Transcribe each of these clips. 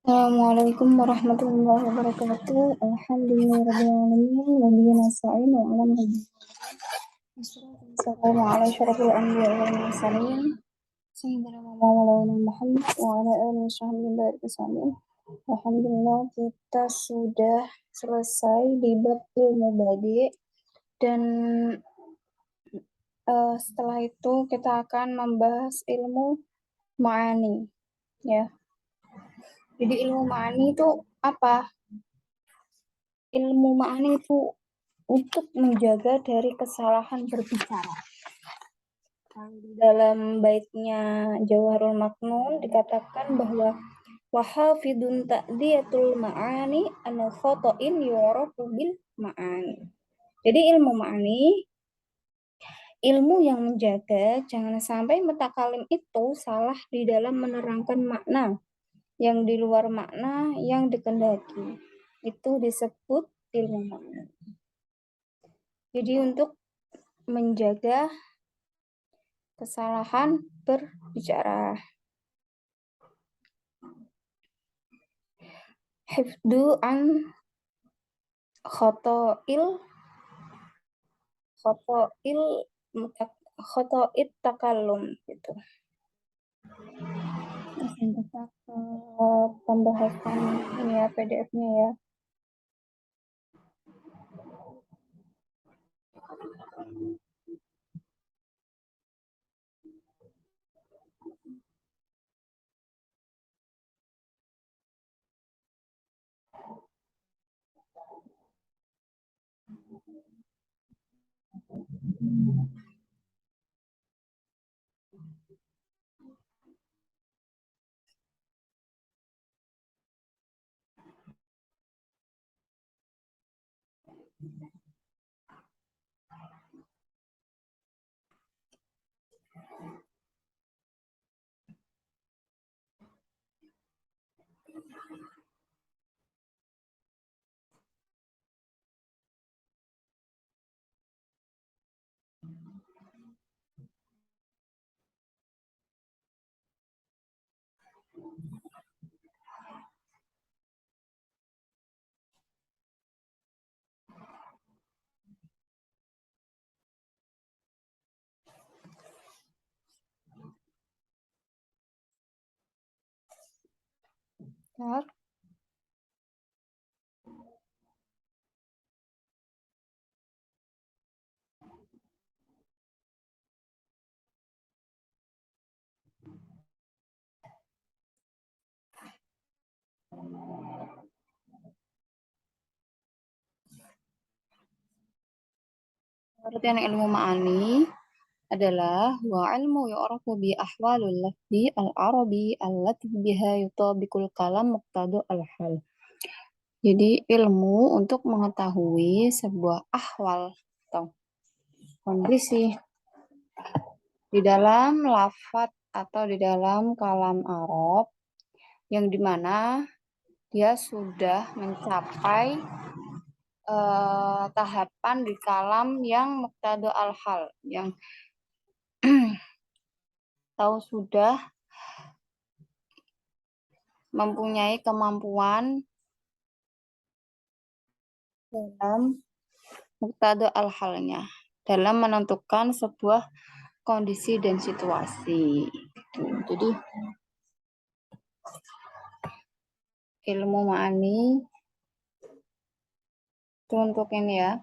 Assalamualaikum warahmatullahi wabarakatuh. Alhamdulillahirrahmanirrahim. Wabillahi nasta'in wa ala Wassalamu ala asyrafil anbiya wal mursalin. Sayyidina Maulana Muhammad wa ala alihi wasallam. Alhamdulillah kita sudah selesai di bab ilmu badi dan setelah itu kita akan membahas ilmu ma'ani ya. Jadi ilmu ma'ani itu apa? Ilmu ma'ani itu untuk menjaga dari kesalahan berbicara. Di dalam baitnya Jawharul Maknun dikatakan bahwa wahafidun ta'diyatul ma'ani ana khotoin yu'rafu bil ma'ani. Jadi ilmu ma'ani, ilmu yang menjaga jangan sampai mutakalim itu salah di dalam menerangkan makna yang di luar makna yang dikendaki. Itu disebut ilmu ma'ani. Jadi untuk menjaga kesalahan berbicara. Hifdu an khotoil khotoil khotoit takallum gitu. Langsung kita ke pembahasan ini ya PDF-nya ya. Bentar. Pengertian ilmu ma'ani adalah wa ilmu yu'rafu bi ahwalul lafzi al-arabi allati biha yutabiqul kalam muqtadu al-hal. Jadi ilmu untuk mengetahui sebuah ahwal atau kondisi di dalam lafaz atau di dalam kalam Arab yang dimana dia sudah mencapai tahapan di kalam yang muqtadu al-hal, yang tahu sudah mempunyai kemampuan dalam muqtadu al-halnya dalam menentukan sebuah kondisi dan situasi. Jadi ilmu ma'ani itu untuk ini ya.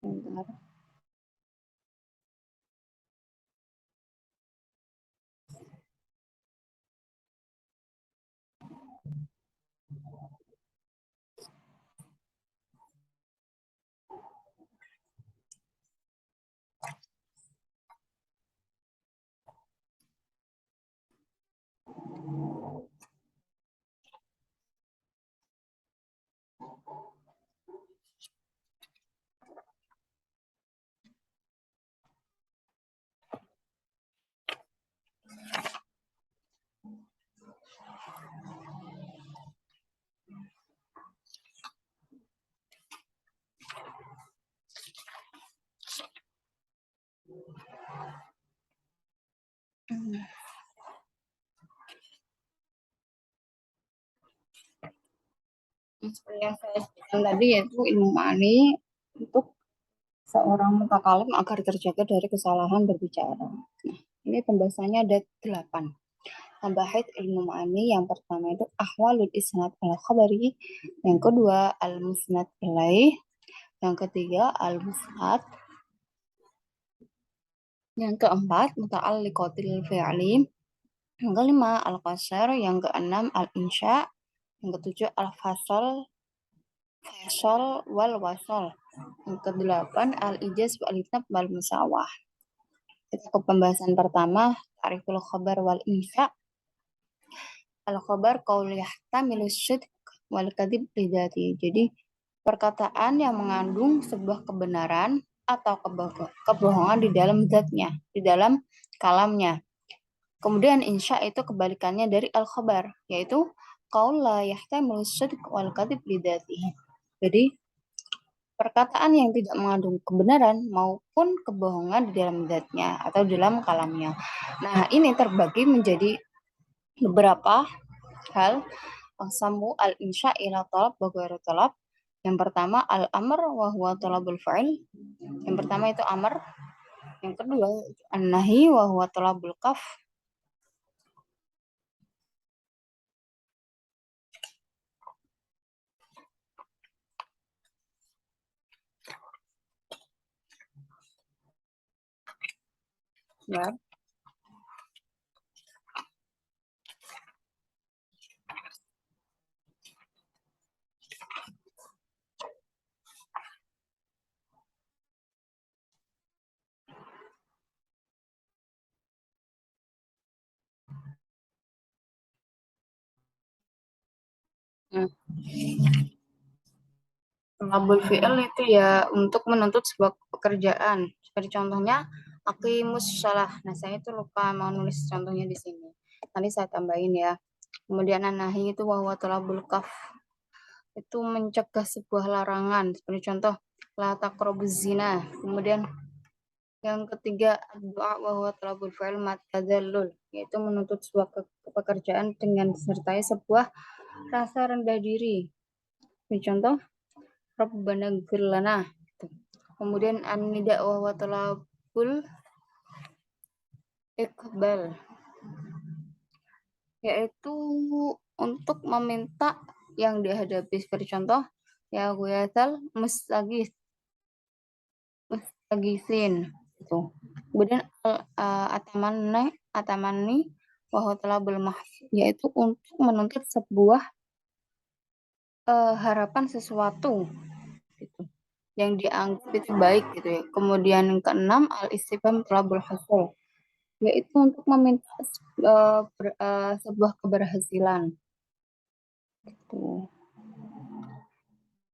Bentar. Seperti yang saya sebutkan tadi, yaitu ilmu ma'ani untuk seorang mutakalim agar terjaga dari kesalahan berbicara. Nah, ini pembahasannya ada 8. Membahas ilmu ma'ani yang pertama itu ahwalul isnad al-khabari, yang kedua al-musnad ilaih, yang ketiga al-musnad, yang keempat muta'alliqatil fi'li, yang kelima al-qasar, yang keenam al-insya, yang ketujuh al-fasal, fasal wal wasal, yang kedelapan al-ijaz wal itnab wal musawah. Kita ke pembahasan pertama, ta'riful khabar wal insya. Al-khabar qaul yahtamilu syidq wal kadhib lidati. Jadi perkataan yang mengandung sebuah kebenaran atau kebohongan di dalam zatnya, di dalam kalamnya. Kemudian insya itu kebalikannya dari al-khabar, yaitu qaul la yahtamilu syidq wal kadhib lidati. Jadi perkataan yang tidak mengandung kebenaran maupun kebohongan di dalam zatnya atau dalam kalamnya. Nah, ini terbagi menjadi beberapa hal. Samu al-insya ila talab wa ghairu talab. Yang pertama al-amr wa huwa talabul fa'il. Yang pertama itu amr. Yang kedua an-nahi wa huwa talabul kaf. Ya. Talabul fi'il itu ya untuk menuntut sebuah pekerjaan. Seperti contohnya aqimus shalah. Nah, saya itu lupa mau nulis contohnya di sini. Nanti saya tambahin ya. Kemudian nahi itu wa huwa talabul kaf. Itu mencegah sebuah larangan. Seperti contoh la taqrabuz zina. Kemudian yang ketiga doa wa huwa talabul fa'il matadzallul, yaitu menuntut sebuah pekerjaan dengan disertai sebuah rasa rendah diri. Seperti contoh Rabbana gfir lana. Kemudian an-nida wa huwa talabul iqbal, yaitu untuk meminta yang dihadapi. Seperti contoh ya ghuyatal mustagisin itu. Kemudian atamani wa huwa talabul mahsub, yaitu untuk menuntut sebuah harapan sesuatu gitu yang dianggap itu baik gitu ya. Kemudian yang keenam al-istifham talabul hasil, yaitu untuk meminta sebuah keberhasilan gitu.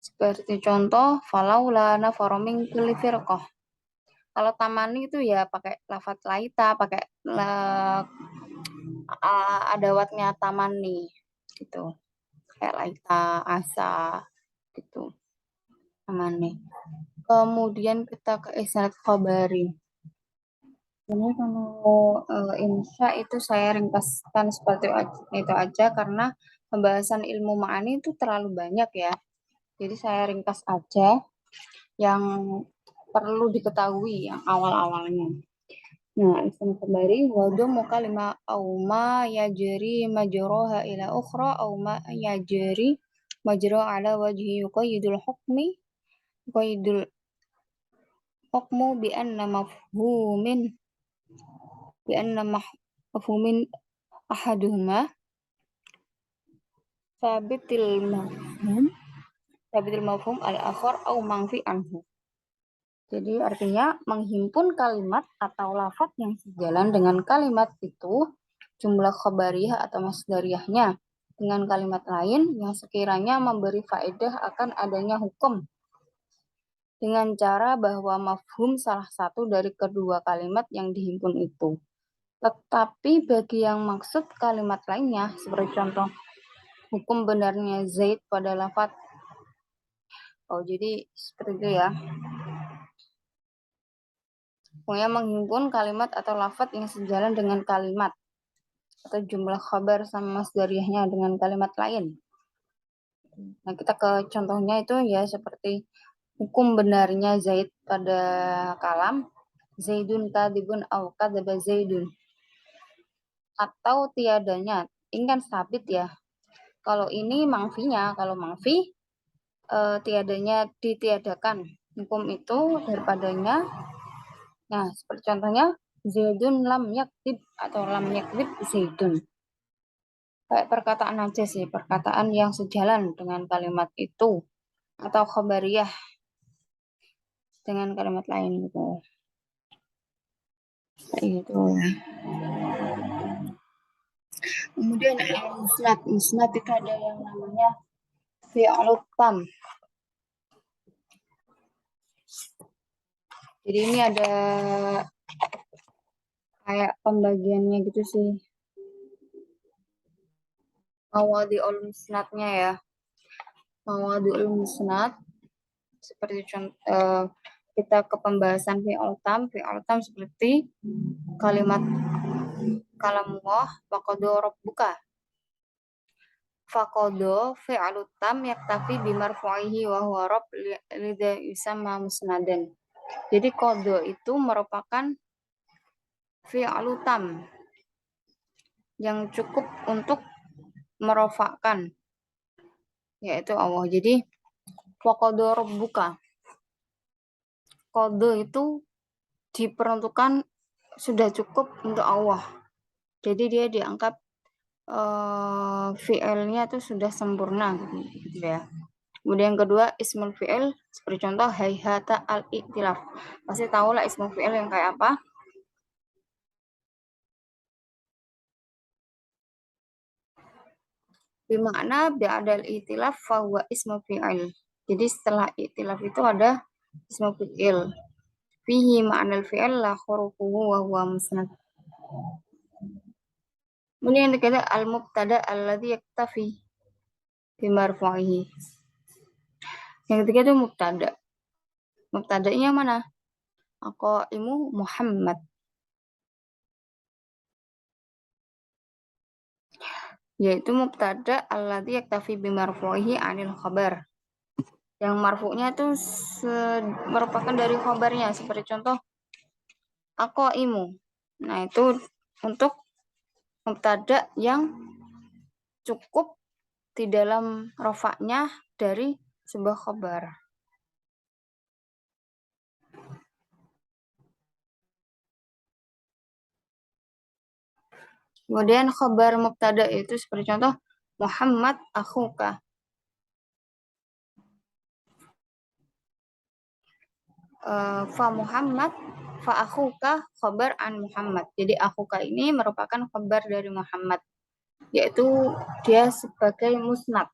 Seperti contoh falaula nafara min kulli firqah. Kalau tamani itu ya pakai lafaz laita, pakai adawatnya tamani gitu. Kayak laita, asa gitu. Tamani. Kemudian kita ke isnad khabari. Ini kalau insya itu saya ringkaskan seperti itu aja karena pembahasan ilmu ma'ani itu terlalu banyak ya. Jadi saya ringkas aja yang perlu diketahui yang awal-awalnya. Nah, ism khabari wadu mukalima auma yajri majroha ila ukhra auma yajri majro ala wajhi yuqayyidul hukmi yuqayyidul hukmu bi anna mafhumin ahaduhuma sabitil mafhum al-akhar au mangfi anhu. Jadi artinya menghimpun kalimat atau lafaz yang sejalan dengan kalimat itu, jumlah khabariyah atau masdariyahnya dengan kalimat lain yang sekiranya memberi faedah akan adanya hukum dengan cara bahwa mafhum salah satu dari kedua kalimat yang dihimpun itu. Tetapi bagi yang maksud kalimat lainnya, seperti contoh hukum benarnya Zaid pada lafaz. Oh, jadi seperti itu ya. Pokoknya menghimpun kalimat atau lafadz yang sejalan dengan kalimat atau jumlah khabar sama masdariyahnya dengan kalimat lain. Nah, kita ke contohnya itu ya seperti hukum benarnya Zaid pada kalam, Zaidun kadibun au kadaba Zaidun. Atau tiadanya, ini kan sabit ya. Kalau ini mangfinya, kalau mangfi tiadanya ditiadakan. Hukum itu daripadanya. Nah, seperti contohnya Zaidun lam yaktib atau lam yaktib Zaidun. Kayak perkataan aja sih, perkataan yang sejalan dengan kalimat itu atau khobariyah dengan kalimat lain gitu. Kayak gitu ya. Kemudian musnad, musnad itu ada yang namanya fi'lul tam. Jadi ini ada kayak pembagiannya gitu sih. Mawadi'ul musnadnya ya. Mawadi'ul musnad seperti contoh kita ke pembahasan fi'il tam seperti kalimat kalamullah faqada rabbuka. Faqada fi'il tam yaktafi bimarfu'ihi wa huwa rabb lidha yusamma musnadan. Jadi qada itu merupakan fi'il tam yang cukup untuk merofakkan yaitu Allah. Jadi faqada rabbuka. Qada itu diperuntukkan sudah cukup untuk Allah. Jadi dia dianggap fi'ilnya itu sudah sempurna gitu ya. Kemudian yang kedua ismul fi'il seperti contoh hayhata al-iktilaf. Pasti tahu lah ismul fi'il yang kayak apa. Bermakna ba'dal iktilaf fahuwa ismul fi'il. Jadi setelah iktilaf itu ada ismul fi'il. Fihi ma'nal fi'il la hurufuhu wa huwa musnad. Kemudian yang ketiga al-mubtada alladhi yaktafi bimarfu'ihi. Yang ketiga itu mubtada. Mubtadanya mana? Aqaimu Muhammad. Yaitu mubtada alladzi yaktafi bimarfu'ihi 'anil khabar. Yang marfu'nya itu merupakan dari khabarnya seperti contoh aqaimu. Nah, itu untuk mubtada yang cukup di dalam rofaknya dari sebuah khabar. Kemudian khabar mubtada itu seperti contoh Muhammad akhuka. Fa Muhammad fa akhuka khabar an Muhammad. Jadi akhuka ini merupakan khabar dari Muhammad, yaitu dia sebagai musnad.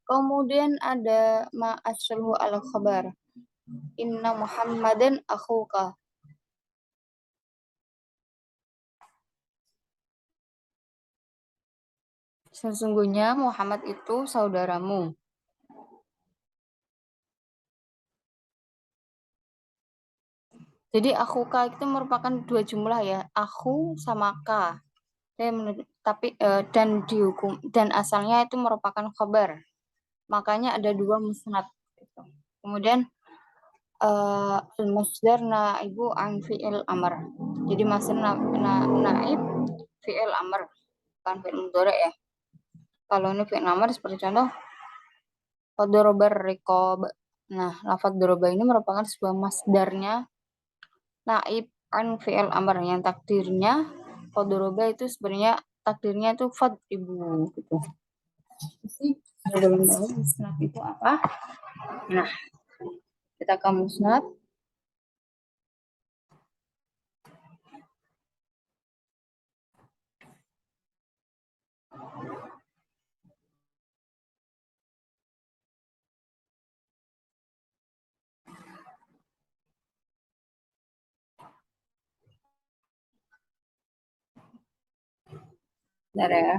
Kemudian ada ma asluhu al khabar. Inna Muhammadan akhuka. Sesungguhnya Muhammad itu saudaramu. Jadi akhuka itu merupakan dua jumlah ya, aku sama ka. Tapi dan dihukum dan asalnya itu merupakan khabar. Makanya ada dua musnad. Kemudian al-masdar naibu an fi'il amr. Jadi masdar naib fi'il amr, bukan fi'il mudhari ya. Kalau ini fi'il amr seperti contoh dorobar riqab. Nah, lafaz doroba ini merupakan sebuah masdarnya naib an fi'il amr yang takdirnya doroba itu sebenarnya takdirnya itu fad ibu gitu. Dalam bahasa musnad itu apa? Nah, kita ke musnad. Bentar ya.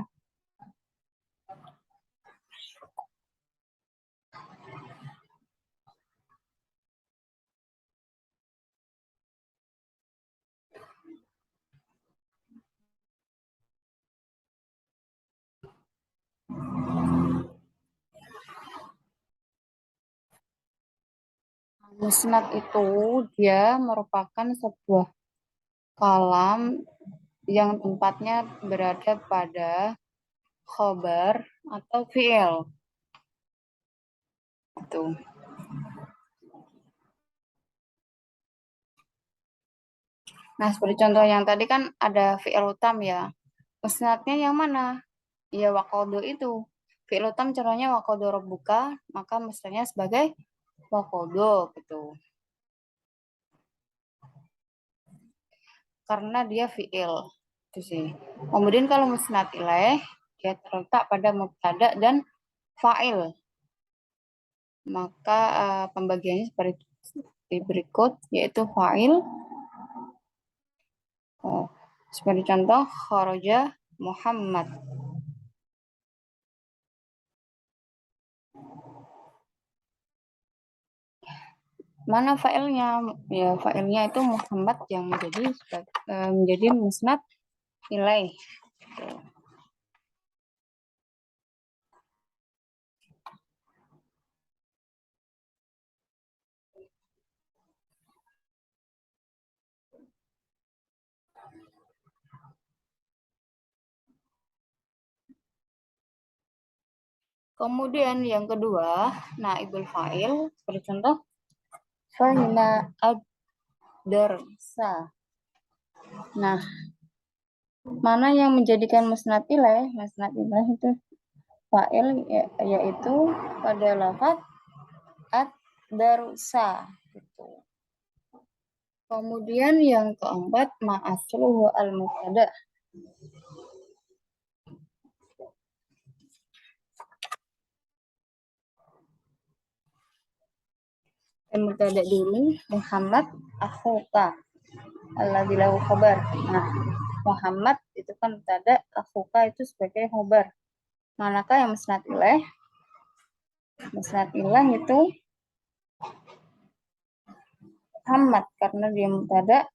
Musnad itu dia merupakan sebuah kalam yang tempatnya berada pada khobar atau fi'il. Itu. Nah, seperti contoh yang tadi kan ada fi'il utam ya. Musnadnya yang mana? Ya wakodo itu. Fi'il utam contohnya wakodo robuka, maka musnadnya sebagai wakodo gitu. Karena dia fi'il. Itu sih. Kemudian kalau musnad ilaih, dia terletak pada mubtada dan fa'il. Maka pembagiannya seperti berikut, yaitu fa'il. Seperti contoh, kharaja Muhammad. Mana fa'ilnya? Ya, fa'ilnya itu Muhammad yang menjadi musnad ilaih. Kemudian yang kedua, naibul fa'il, seperti contoh, fahina ad-darsa. Nah, mana yang menjadikan musnad ilaih? Musnad ilaih itu fa'il yaitu pada lafaz ad-darsa gitu. Kemudian yang keempat, ma'asluhu al-mubtada. Al-mubtada dulu, Muhammad akhuka alladzi lahu khabar. Nah, Muhammad itu kan mubtada, akhuka itu sebagai khabar. Manakah yang musnad ilaih? Musnad ilaih itu Muhammad karena dia mubtada.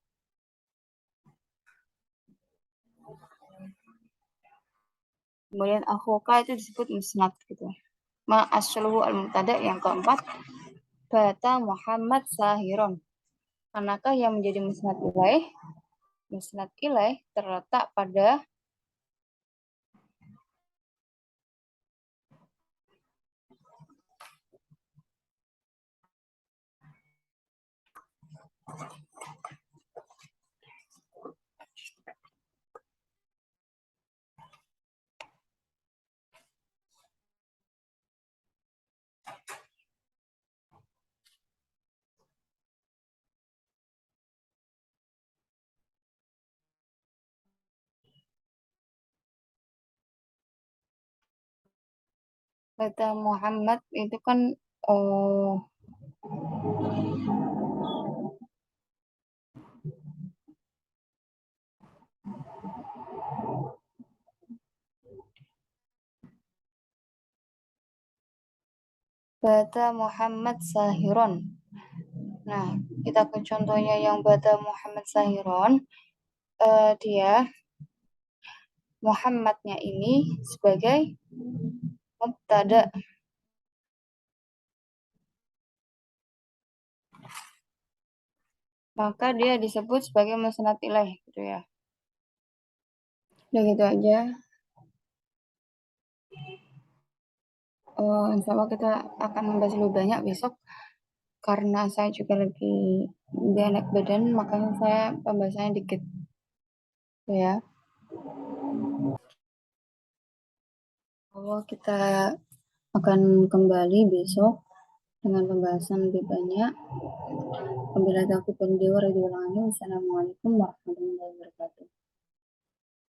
Kemudian akhuka itu disebut musnad gitu. Ma asluhu al-mubtada yang keempat, bata Muhammad sahiron. Manakah yang menjadi musnad ilaih? Musnad ilaih terletak pada bata Muhammad itu kan uh, bata Muhammad sahiron. Nah, kita ke contohnya yang bata Muhammad sahiron. Dia Muhammadnya ini sebagai mubtada. Maka dia disebut sebagai musnad ilaih gitu ya. Udah gitu aja. Insya Allah kita akan membahas lebih banyak besok karena saya juga lagi gak enak badan, makanya saya pembahasannya dikit ya. Allah kita akan kembali besok dengan pembahasan lebih banyak. Wabillahi taufiq wal hidayah. Wassalamualaikum warahmatullahi wabarakatuh.